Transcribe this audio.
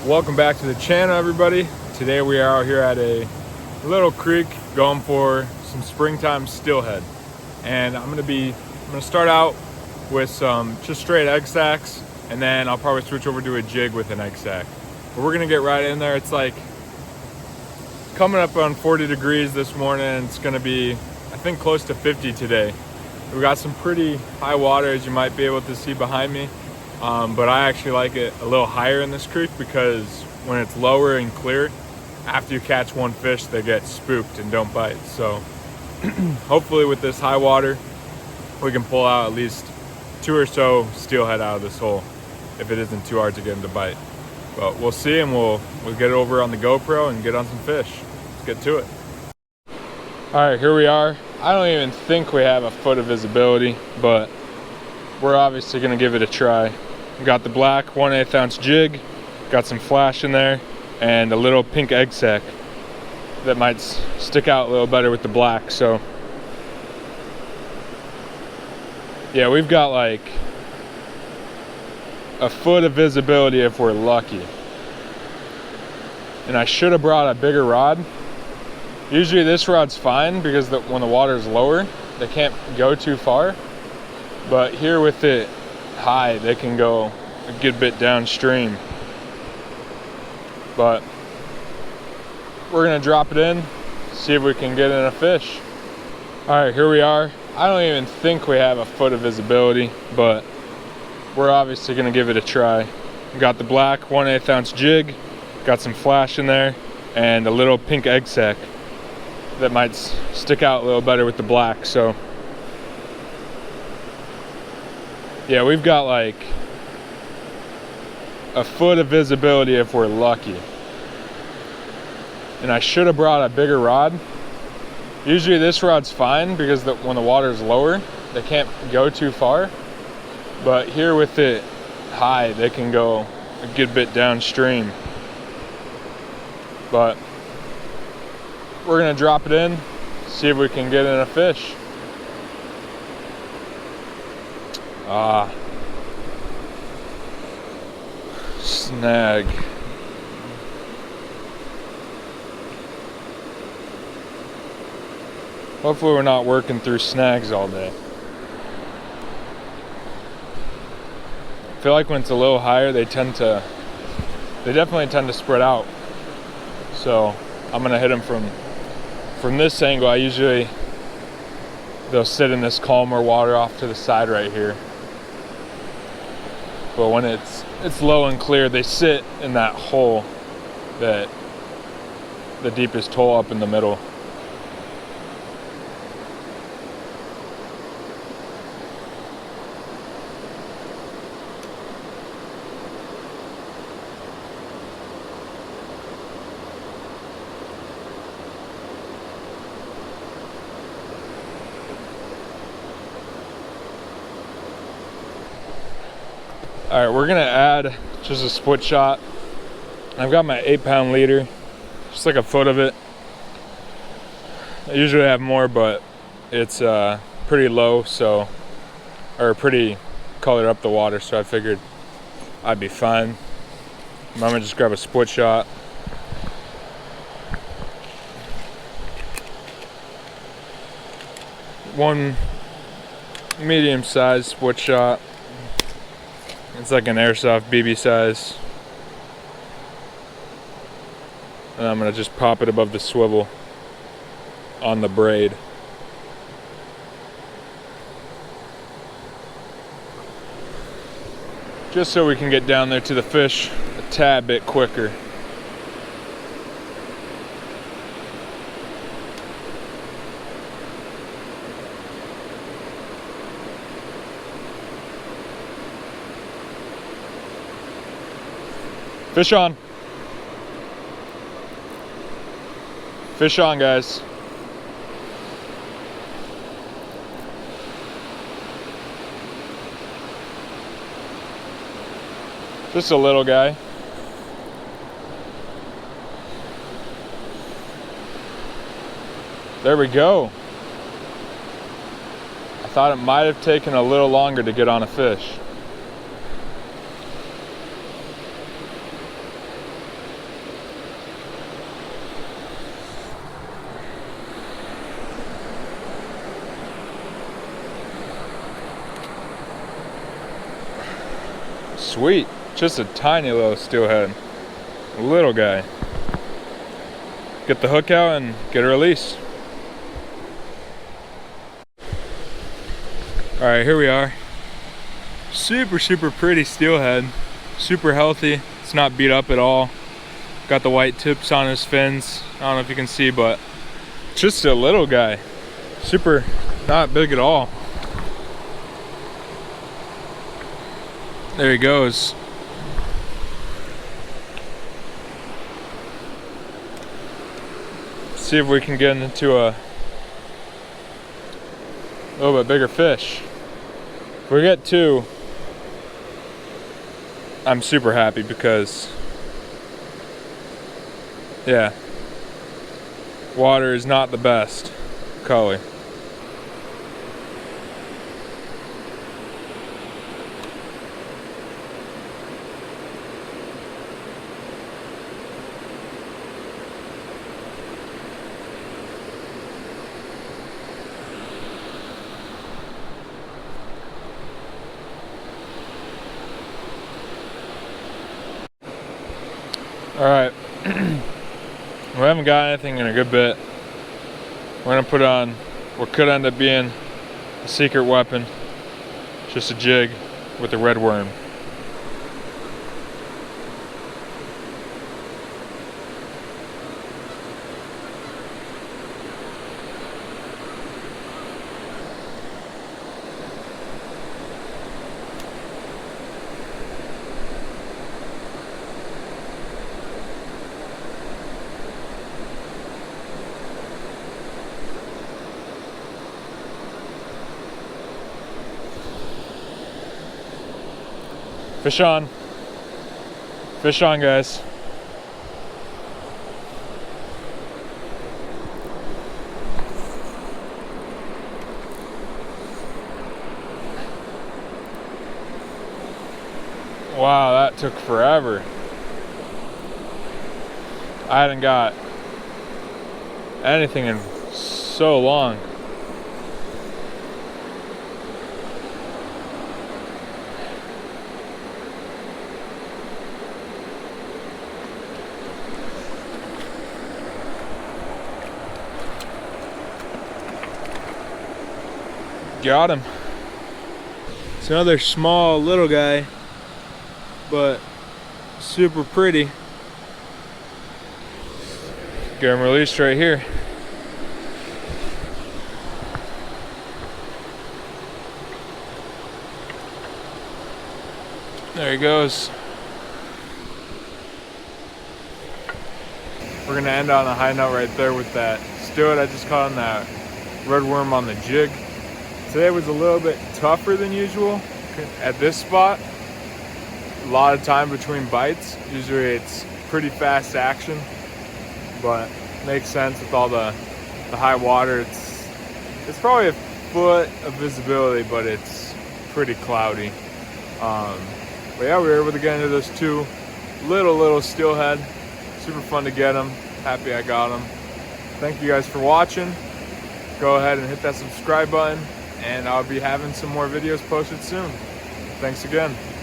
Welcome back to the channel, everybody. Today we are out here at a little creek going for some springtime steelhead, and I'm gonna start out with some just straight egg sacs, and then I'll probably switch over to a jig with an egg sac. But we're gonna get right in there. It's like coming up on 40 degrees this morning. It's gonna be, I think, close to 50 today. We got some pretty high water, as you might be able to see behind me. But I actually like it a little higher in this creek because when it's lower and clear, after you catch one fish, they get spooked and don't bite. So hopefully with this high water, we can pull out at least 2 or so steelhead out of this hole if it isn't too hard to get them to bite. But we'll see, and we'll get it over on the GoPro and get on some fish. Let's get to it. All right, here we are. I don't even think we have a foot of visibility, but we're obviously gonna give it a try. We got the black 1/8 ounce jig, got some flash in there, and a little pink egg sac that might stick out a little better with the black. So yeah, we've got like a foot of visibility if we're lucky. And I should have brought a bigger rod. Usually this rod's fine because when the water's lower, they can't go too far. But here with it high, they can go a good bit downstream. But we're gonna drop it in, see if we can get in a fish. All right, here we are. I don't even think we have a foot of visibility, but we're obviously gonna give it a try. We got the black 1/8 ounce jig, got some flash in there, and a little pink egg sac that might stick out a little better with the black. So yeah, we've got like a foot of visibility if we're lucky. And I should have brought a bigger rod. Usually this rod's fine because when the water's lower, they can't go too far. But here with it high, they can go a good bit downstream. But we're gonna drop it in, see if we can get in a fish. Snag. Hopefully we're not working through snags all day. I feel like when it's a little higher, they definitely tend to spread out. So I'm gonna hit them from this angle. They'll sit in this calmer water off to the side right here. But when it's low and clear, they sit in that hole, the deepest hole up in the middle. All right, we're gonna add just a split shot. I've got my 8-pound leader, just like a foot of it. I usually have more, but it's pretty low, or pretty colored up the water, so I figured I'd be fine. I'm gonna just grab a split shot. One medium-sized split shot. It's like an airsoft BB size. And I'm gonna just pop it above the swivel on the braid. Just so we can get down there to the fish a tad bit quicker. Fish on. Fish on, guys. Just a little guy. There we go. I thought it might have taken a little longer to get on a fish. Sweet. Just a tiny little steelhead. Little guy. Get the hook out and get a release. Alright, here we are. Super pretty steelhead. Super healthy. It's not beat up at all. Got the white tips on his fins. I don't know if you can see, but just a little guy. Super not big at all. There he goes. See if we can get into a little bit bigger fish. If we get two, I'm super happy because, yeah, water is not the best color. Alright, we haven't got anything in a good bit. We're gonna put on what could end up being a secret weapon, just a jig with a red worm. Fish on. Fish on, guys. Wow, that took forever. I hadn't got anything in so long. Got him. It's another small little guy, but super pretty. Get him released right here. There he goes. We're gonna end on a high note right there with that steelhead I just caught on that red worm on the jig. Today was a little bit tougher than usual at this spot. A lot of time between bites. Usually it's pretty fast action, but makes sense with all the high water. It's probably a foot of visibility, but it's pretty cloudy. But yeah, we were able to get into those two little steelhead. Super fun to get them. Happy I got them. Thank you guys for watching. Go ahead and hit that subscribe button, and I'll be having some more videos posted soon. Thanks again.